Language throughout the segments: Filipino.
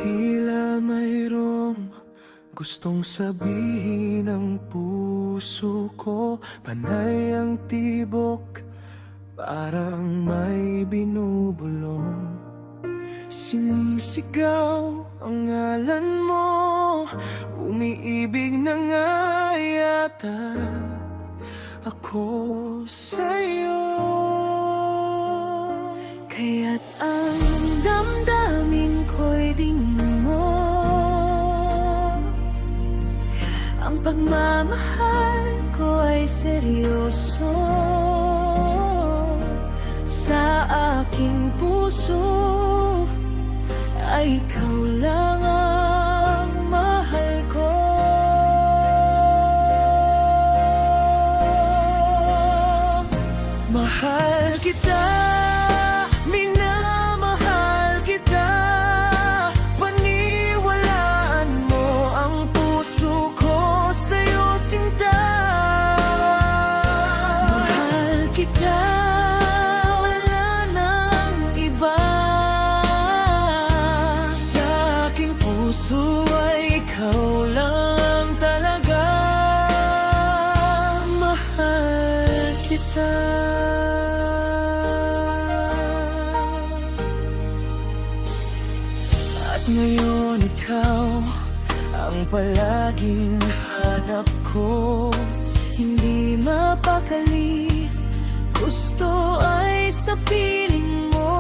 Tila mayroong gustong sabihin ng puso ko. Panay ang tibok, parang may binubulong. Sinisigaw ang ngalan mo, umiibig na nga yata ako sa'yo. Kaya't ang damdamin ko'y dingin mo, ang pagmamahal ko ay seryoso. Sa aking puso ay ikaw lang ang mahal ko. Mahal kita, minamahal kita, paniwalaan mo ang puso ko sa'yo sinta. Mahal kita, wala nang iba, sa aking puso ay ikaw lang talaga. Mahal kita. At ngayon ikaw ang palaging hanap ko. hindi mapakali, gusto ay sa piling mo.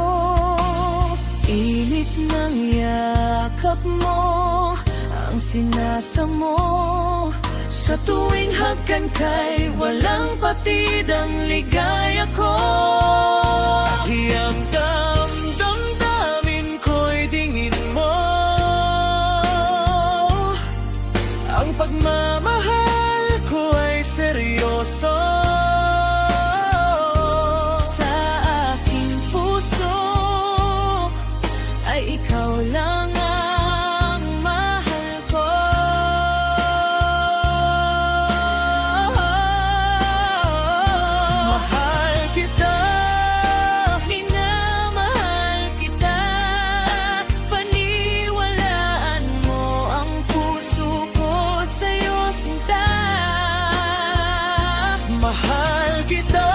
Init ng yakap mo, ang sinasamo. Sa tuwing hagkan kay walang patid ang ligaya ko. Iyang damdamin ko'y dingin mo, ang pagmamahal ko ay seryoso. Sa aking puso ay ikaw lang ang mahal ko. Mahal kita, Minamahal kita, paniwalaan mo ang puso ko sa'yo sinta. mahal kita,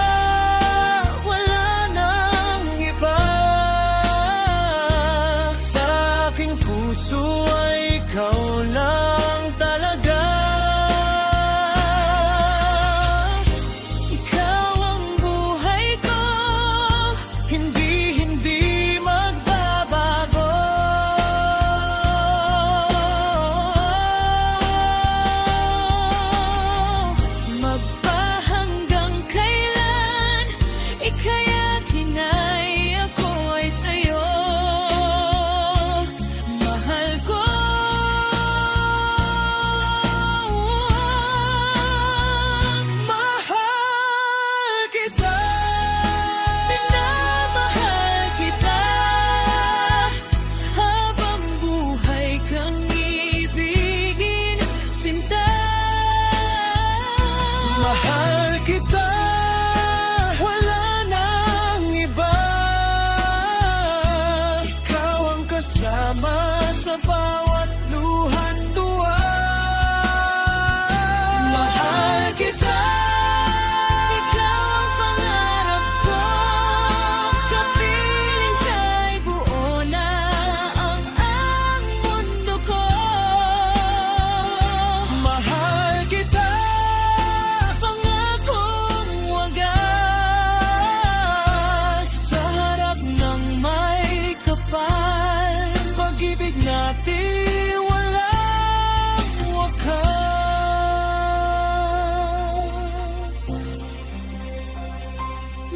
wala nang iba, sa aking puso ay ikaw lang talaga. Ikaw ang buhay ko, Hindi magbabago. magpahanggang kailan, ikaya't hinay ako ay sa'yo. Mahal ko, Mahal kita, minamahal kita, habang buhay kang ibigin, sinta. mahal kita, wala nang iba, ikaw ang kasama sa bawat luhan tuwa. Mahal kita, Ikaw ang pangarap ko, kapiling kay buo na ang mundo ko. mahal kita, Pangakong wagas, sa harap ng may kapal, pag-ibig natin walang wakas.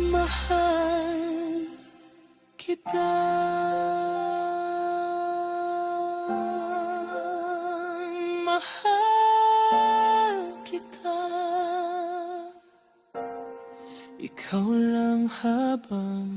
Mahal kita, mahal kita, ikaw lang habang